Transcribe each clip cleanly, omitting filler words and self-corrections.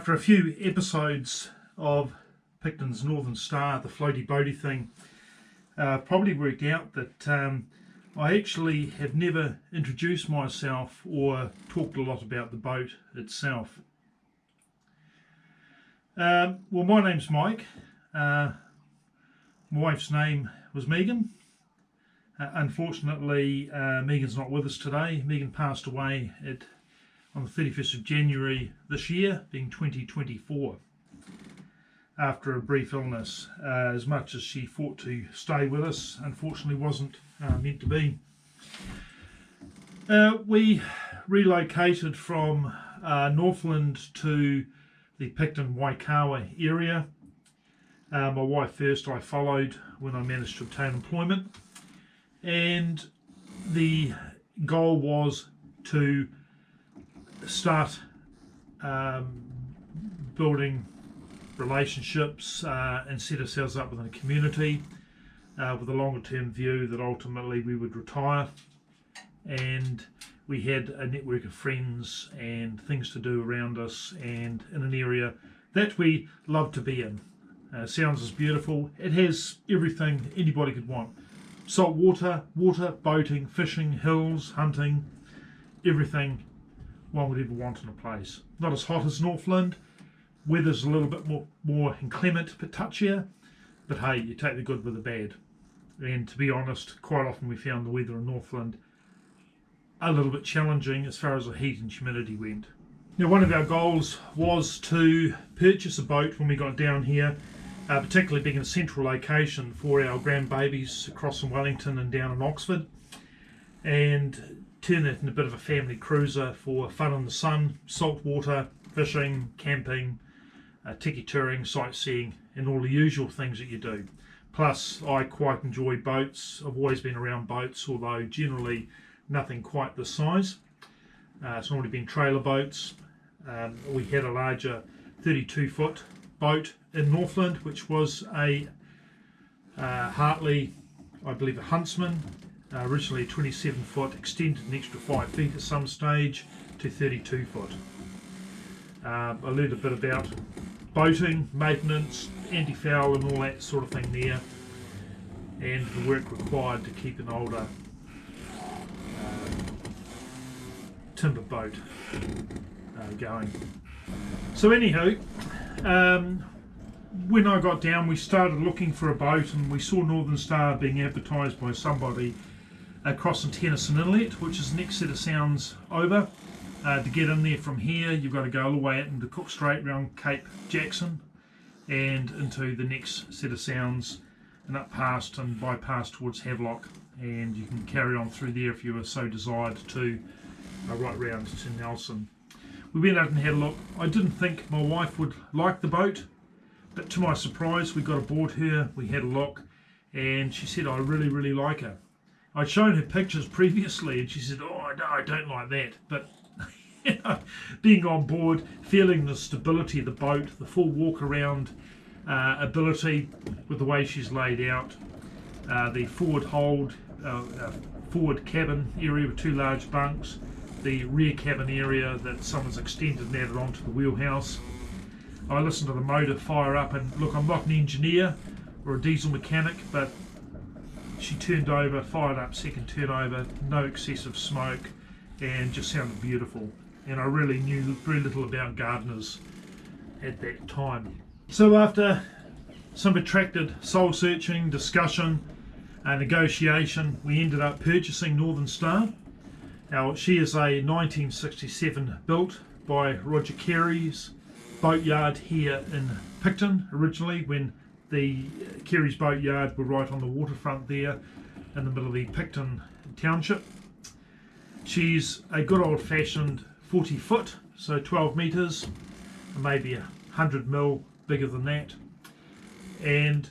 After a few episodes of Picton's Northern Star, the floaty boaty thing, probably worked out that I actually have never introduced myself or talked a lot about the boat itself. Well, my name's Mike. My wife's name was Megan. Unfortunately, Megan's not with us today. Megan passed away on the 31st of January this year, being 2024, after a brief illness. As much as she fought to stay with us, unfortunately wasn't meant to be. We relocated from Northland to the Picton Waikawa area. My wife first, I followed when I managed to obtain employment, and the goal was to start building relationships and set ourselves up within a community with a longer term view that ultimately we would retire, and we had a network of friends and things to do around us and in an area that we love to be in. Sounds is beautiful. It has everything anybody could want. Salt water, boating, fishing, hills, hunting, everything one would ever want in a place. Not as hot as Northland. Weather's a little bit more inclement, a bit touchier, but hey, you take the good with the bad. And to be honest, quite often we found the weather in Northland a little bit challenging as far as the heat and humidity went. Now, one of our goals was to purchase a boat when we got down here, particularly being in a central location for our grandbabies across from Wellington and down in Oxford, and turn it into a bit of a family cruiser for fun in the sun, salt water, fishing, camping, tiki touring, sightseeing, and all the usual things that you do. Plus, I quite enjoy boats. I've always been around boats, although generally nothing quite this size. It's normally been trailer boats. We had a larger 32-foot boat in Northland, which was a Hartley, I believe a Huntsman, originally a 27-foot, extended an extra 5 feet at some stage to 32-foot. I learned a bit about boating, maintenance, anti-foul and all that sort of thing there, and the work required to keep an older timber boat going. So anywho, when I got down, we started looking for a boat, and we saw Northern Star being advertised by somebody across in Tennyson Inlet, which is the next set of sounds over. To get in there from here, you've got to go all the way out into Cook Strait, around Cape Jackson, and into the next set of sounds, and up past and bypass towards Havelock, and you can carry on through there if you were so desired to right round to Nelson. We went out and had a look. I didn't think my wife would like the boat, but to my surprise we got aboard her, we had a look, and she said, I really like her. I'd shown her pictures previously and she said, oh no, I don't like that, but you know, being on board, feeling the stability of the boat, the full walk around ability with the way she's laid out, the forward cabin area with 2 large bunks, the rear cabin area that someone's extended and added onto the wheelhouse. I listened to the motor fire up, and look, I'm not an engineer or a diesel mechanic, but she turned over, fired up, second turnover, no excessive smoke, and just sounded beautiful. And I really knew very little about gardeners at that time. So after some protracted soul searching, discussion, negotiation, we ended up purchasing Northern Star. Now, she is a 1967 built by Roger Carey's boatyard here in Picton originally, when the Carey's boatyard were right on the waterfront there in the middle of the Picton township. She's a good old-fashioned 40 foot, so 12 metres, maybe 100 mil bigger than that, and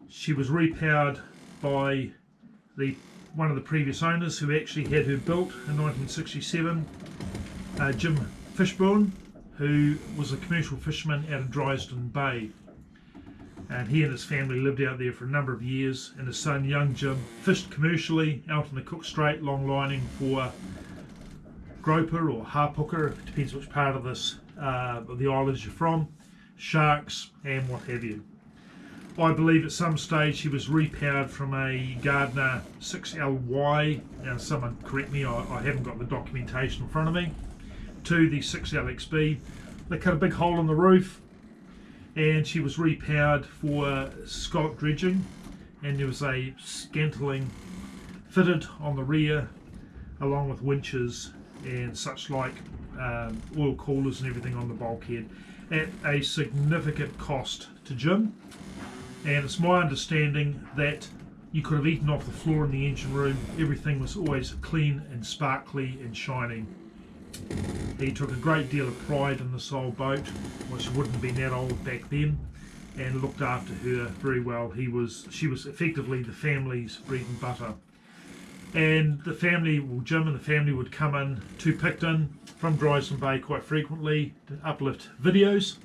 she was repowered by one of the previous owners who actually had her built in 1967, Jim Fishburne, who was a commercial fisherman out of Dryden Bay, and he and his family lived out there for a number of years, and his son young Jim fished commercially out in the Cook Strait, long lining for groper or harpooker, depends which part of this the islands you're from, sharks and what have you. I believe at some stage she was repowered from a Gardner 6LY, now someone correct me, I haven't got the documentation in front of me, to the 6LXB. They cut a big hole in the roof and she was repowered for scallop dredging, and there was a scantling fitted on the rear along with winches and such like, oil coolers and everything on the bulkhead at a significant cost to Jim. And it's my understanding that you could have eaten off the floor in the engine room. Everything was always clean and sparkly and shiny. He took a great deal of pride in this old boat, which wouldn't have been that old back then, and looked after her very well. She was effectively the family's bread and butter. And the family, well, Jim and the family would come in to Picton from Dryson Bay quite frequently to uplift videos.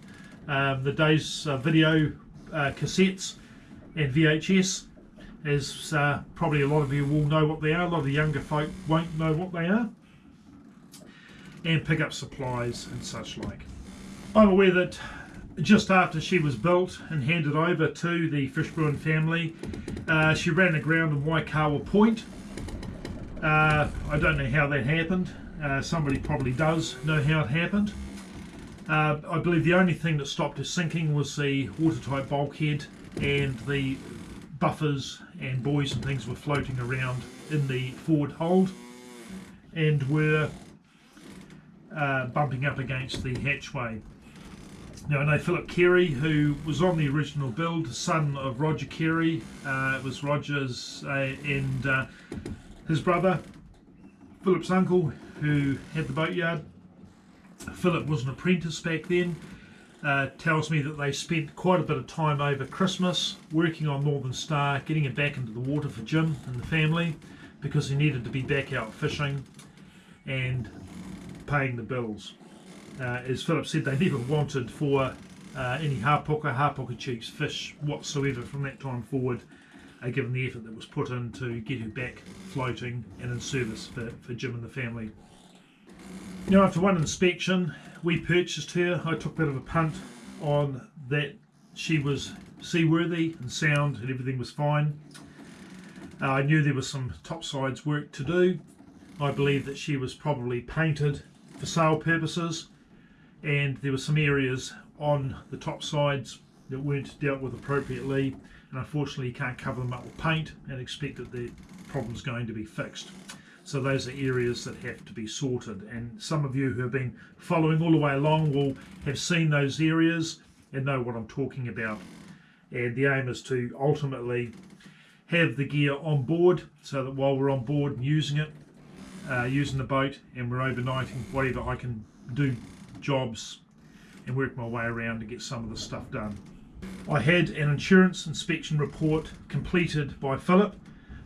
The days video cassettes and VHS, as probably a lot of you will know what they are, a lot of the younger folk won't know what they are, and pick up supplies and such like. I'm aware that just after she was built and handed over to the Fishburne family, she ran aground in Waikawa Point. I don't know how that happened. Somebody probably does know how it happened. I believe the only thing that stopped her sinking was the watertight bulkhead, and the buffers and buoys and things were floating around in the forward hold and were bumping up against the hatchway. Now I know Philip Carey, who was on the original build, son of Roger Carey. It was Roger's and his brother, Philip's uncle, who had the boatyard. Philip was an apprentice back then. Tells me that they spent quite a bit of time over Christmas working on Northern Star, getting it back into the water for Jim and the family, because he needed to be back out fishing and paying the bills. As Philip said, they never wanted for any hāpoka cheeks fish whatsoever from that time forward, given the effort that was put in to get her back floating and in service for Jim and the family. Now, after one inspection, we purchased her. I took a bit of a punt on that she was seaworthy and sound and everything was fine. I knew there was some topsides work to do. I believe that she was probably painted for sale purposes, and there were some areas on the topsides that weren't dealt with appropriately, and unfortunately you can't cover them up with paint and expect that the problem's going to be fixed. So those are areas that have to be sorted, and some of you who have been following all the way along will have seen those areas and know what I'm talking about. And the aim is to ultimately have the gear on board, so that while we're on board and using it, using the boat, and we're overnighting, whatever, I can do jobs and work my way around to get some of the stuff done. I had an insurance inspection report completed by Philip,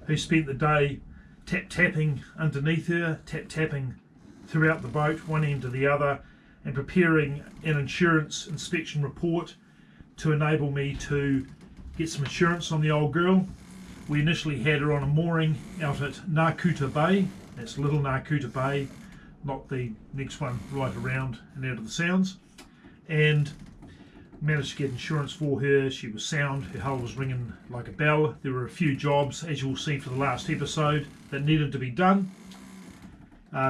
who spent the day tapping underneath her, tapping throughout the boat, one end to the other, and preparing an insurance inspection report to enable me to get some insurance on the old girl. We initially had her on a mooring out at Ngākuta Bay. That's Little Ngākuta Bay, not the next one right around and out of the Sounds, and managed to get insurance for her. She was sound, her hull was ringing like a bell. There were a few jobs, as you'll see for the last episode, that needed to be done.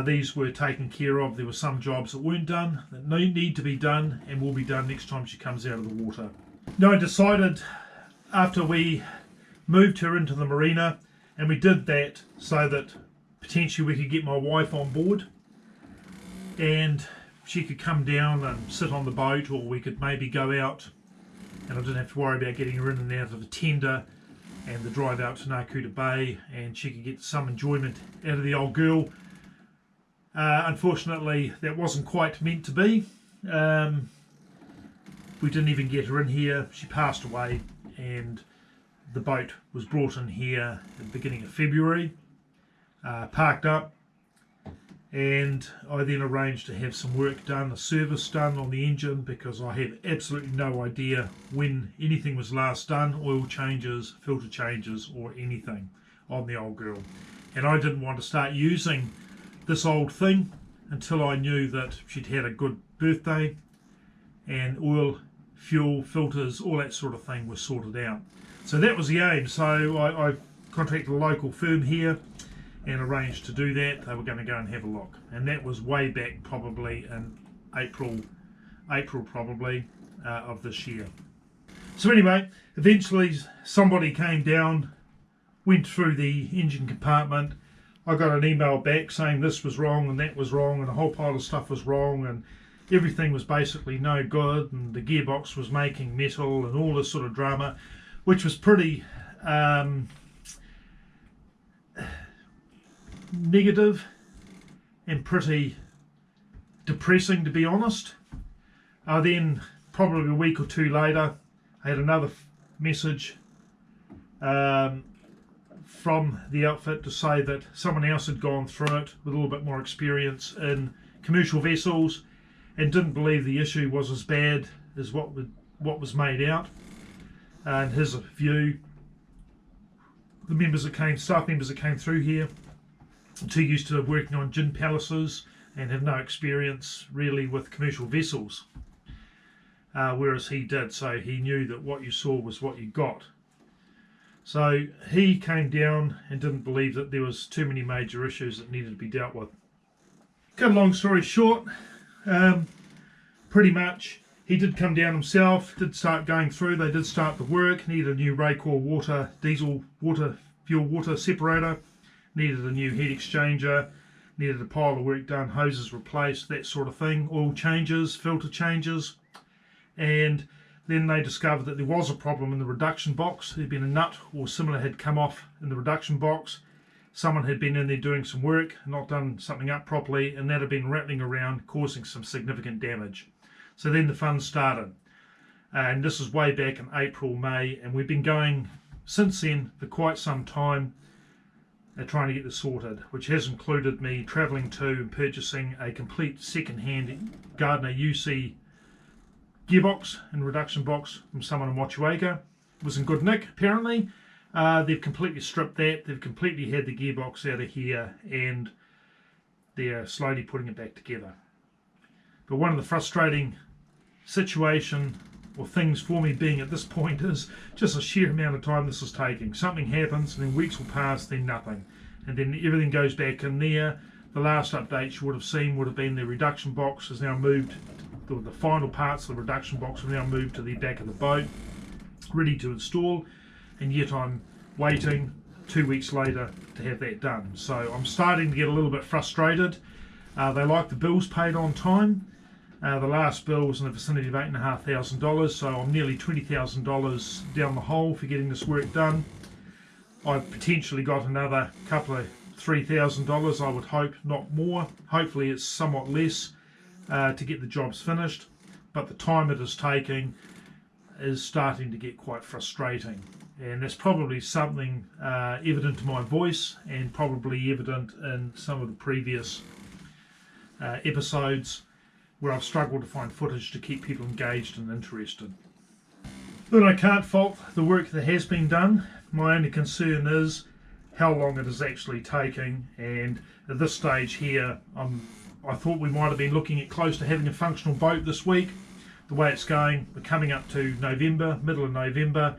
These were taken care of. There were some jobs that weren't done, that need to be done, and will be done next time she comes out of the water. Now I decided, after we moved her into the marina, and we did that so that potentially we could get my wife on board and she could come down and sit on the boat, or we could maybe go out and I didn't have to worry about getting her in and out of a tender and the drive out to Ngākuta Bay, and she could get some enjoyment out of the old girl. Unfortunately, that wasn't quite meant to be. We didn't even get her in here. She passed away, and the boat was brought in here at the beginning of February, parked up, and I then arranged to have some work done, a service done on the engine, because I have absolutely no idea when anything was last done, oil changes, filter changes, or anything on the old girl. And I didn't want to start using this old thing until I knew that she'd had a good birthday and oil, fuel, filters, all that sort of thing was sorted out. So that was the aim. So I contacted a local firm here and arranged to do that. They were going to go and have a look, and that was way back probably in April probably of this year. So anyway, eventually somebody came down, went through the engine compartment. I got an email back saying this was wrong and that was wrong and a whole pile of stuff was wrong and everything was basically no good and the gearbox was making metal and all this sort of drama, which was pretty negative and pretty depressing, to be honest. Then probably a week or two later I had another message from the outfit to say that someone else had gone through it with a little bit more experience in commercial vessels and didn't believe the issue was as bad as what was made out. In his view, the staff members that came through here are too used to working on gin palaces and have no experience really with commercial vessels, whereas he did, so he knew that what you saw was what you got. So he came down and didn't believe that there was too many major issues that needed to be dealt with. Cut a long story short, pretty much he did come down himself, did start going through, they did start the work, needed a new Raycore diesel fuel water separator, needed a new heat exchanger, needed a pile of work done, hoses replaced, that sort of thing, oil changes, filter changes, and then they discovered that there was a problem in the reduction box. There'd been a nut or similar had come off in the reduction box. Someone had been in there doing some work, not done something up properly, and that had been rattling around, causing some significant damage. So then the fun started. And this is way back in April, May, and we've been going since then for quite some time trying to get this sorted, which has included me travelling to and purchasing a complete second-hand Gardner UC gearbox and reduction box from someone in Motueka. It was in good nick, apparently. They've completely stripped that. They've completely had the gearbox out of here and they're slowly putting it back together. But one of the frustrating things for me being at this point is just the sheer amount of time this is taking. Something happens and then weeks will pass, then nothing. And then everything goes back in there. The last update you would have seen would have been the reduction box has now moved. The final parts of the reduction box have now moved to the back of the boat, ready to install, and yet I'm waiting 2 weeks later to have that done. So I'm starting to get a little bit frustrated. They like the bills paid on time. The last bill was in the vicinity of $8,500, so I'm nearly $20,000 down the hole for getting this work done. I've potentially got another couple of $3,000, I would hope, not more. Hopefully it's somewhat less to get the jobs finished, but the time it is taking is starting to get quite frustrating, and there's probably something evident to my voice and probably evident in some of the previous episodes where I've struggled to find footage to keep people engaged and interested. But I can't fault the work that has been done. My only concern is how long it is actually taking, and at this stage here I thought we might have been looking at close to having a functional boat this week. The way it's going, we're coming up to November, middle of November.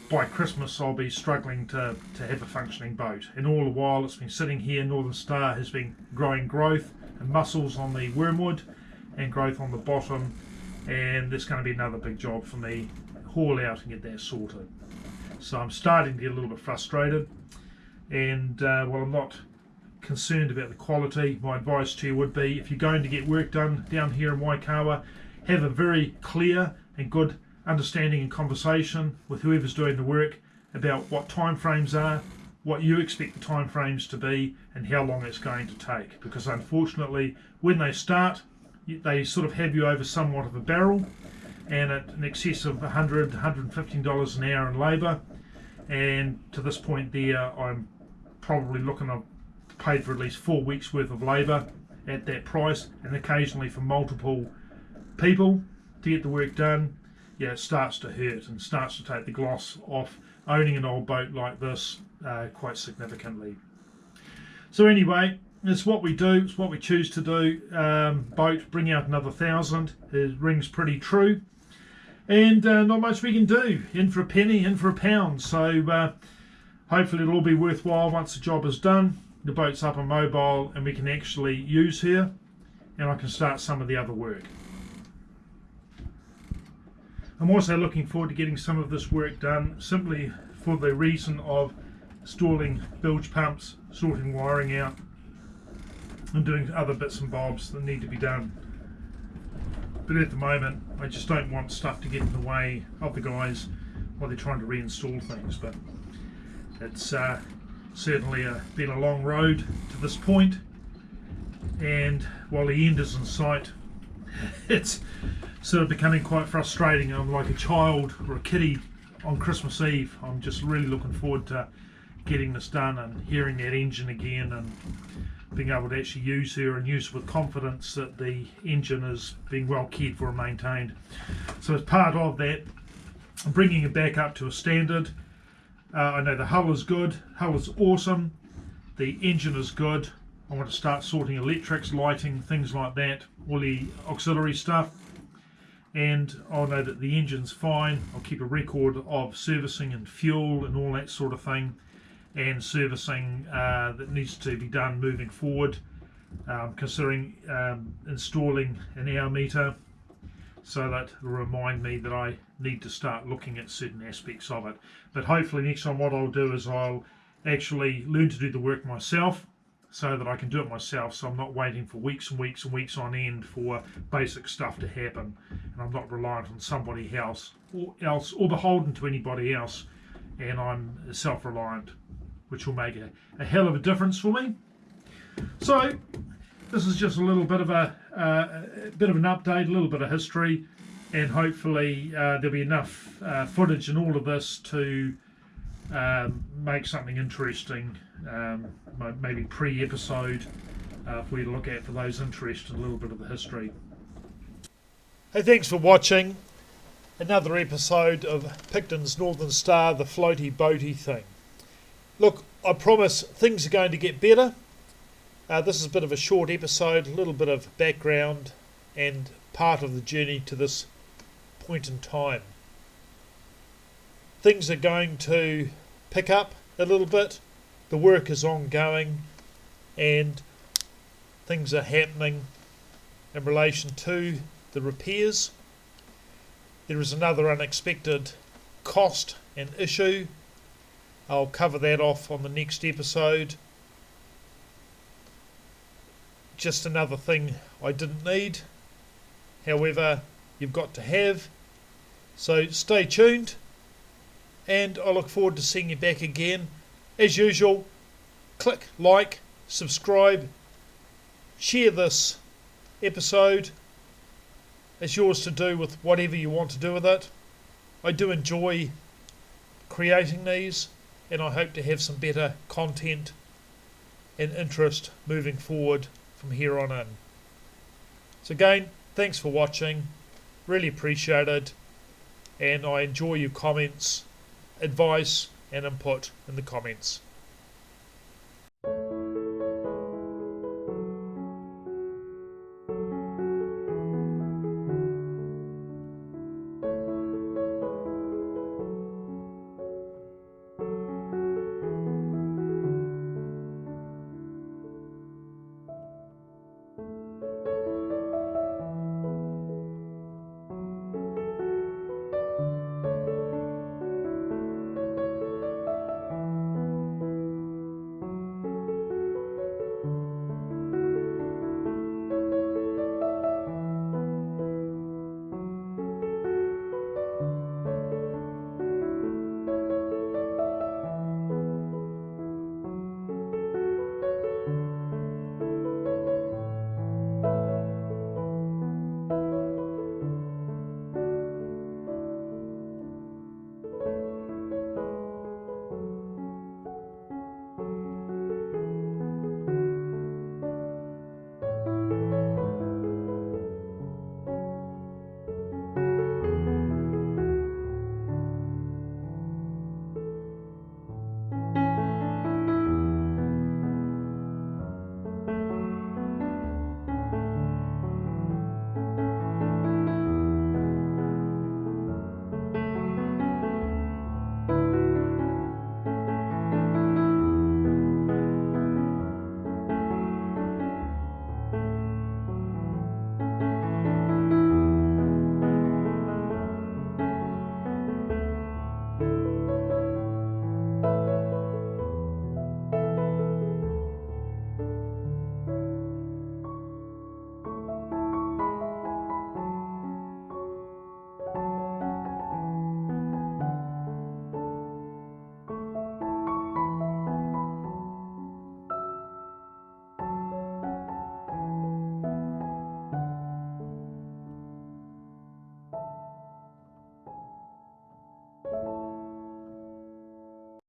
By Christmas I'll be struggling to have a functioning boat, and all the while it's been sitting here. Northern Star has been growing growth and mussels on the wormwood and growth on the bottom, and there's going to be another big job for me, haul out and get that sorted. So I'm starting to get a little bit frustrated, and while I'm not concerned about the quality, my advice to you would be, if you're going to get work done down here in Waikawa, have a very clear and good understanding and conversation with whoever's doing the work about what time frames are, what you expect the time frames to be, and how long it's going to take. Because unfortunately, when they start, they sort of have you over somewhat of a barrel, and at in excess of $100, $115 an hour in labour. And to this point there, I'm probably looking to pay for at least 4 weeks worth of labour at that price, and occasionally for multiple people to get the work done. Yeah, it starts to hurt and starts to take the gloss off owning an old boat like this quite significantly. So anyway, it's what we do, it's what we choose to do. Boat, bring out another 1,000. It rings pretty true. And not much we can do. In for a penny, in for a pound. So hopefully it'll all be worthwhile once the job is done. The boat's up and mobile and we can actually use her. And I can start some of the other work. I'm also looking forward to getting some of this work done simply for the reason of installing bilge pumps, sorting wiring out and doing other bits and bobs that need to be done. But at the moment I just don't want stuff to get in the way of the guys while they're trying to reinstall things. But it's certainly been a long road to this point, and while the end is in sight, it's sort of becoming quite frustrating. I'm like a child or a kiddie on Christmas Eve. I'm just really looking forward to getting this done and hearing that engine again and being able to actually use her and use with confidence that the engine is being well cared for and maintained. So as part of that, I'm bringing it back up to a standard. I know the hull is good, hull is awesome, the engine is good. I want to start sorting electrics, lighting, things like that, all the auxiliary stuff. And I'll know that the engine's fine. I'll keep a record of servicing and fuel and all that sort of thing, and servicing that needs to be done moving forward, considering installing an hour meter, so that will remind me that I need to start looking at certain aspects of it. But hopefully next time what I'll do is I'll actually learn to do the work myself, so that I can do it myself, so I'm not waiting for weeks and weeks and weeks on end for basic stuff to happen, and I'm not reliant on somebody else or beholden to anybody else, and I'm self-reliant, which will make a hell of a difference for me. So this is just a little bit of an update, a little bit of history, and hopefully there'll be enough footage in all of this to make something interesting, maybe pre-episode for you to look at for those interested in a little bit of the history. Hey, thanks for watching another episode of Picton's Northern Star, the floaty boaty thing. Look, I promise things are going to get better. This is a bit of a short episode, a little bit of background and part of the journey to this point in time. Things are going to pick up a little bit. The work is ongoing and things are happening in relation to the repairs. There is another unexpected cost and issue. I'll cover that off on the next episode. Just another thing I didn't need. However, you've got to have. So stay tuned, and I look forward to seeing you back again. As usual, click like, subscribe, share this episode. It's yours to do with whatever you want to do with it. I do enjoy creating these, and I hope to have some better content and interest moving forward from here on in. So again, thanks for watching, really appreciate it, and I enjoy your comments, advice and input in the comments.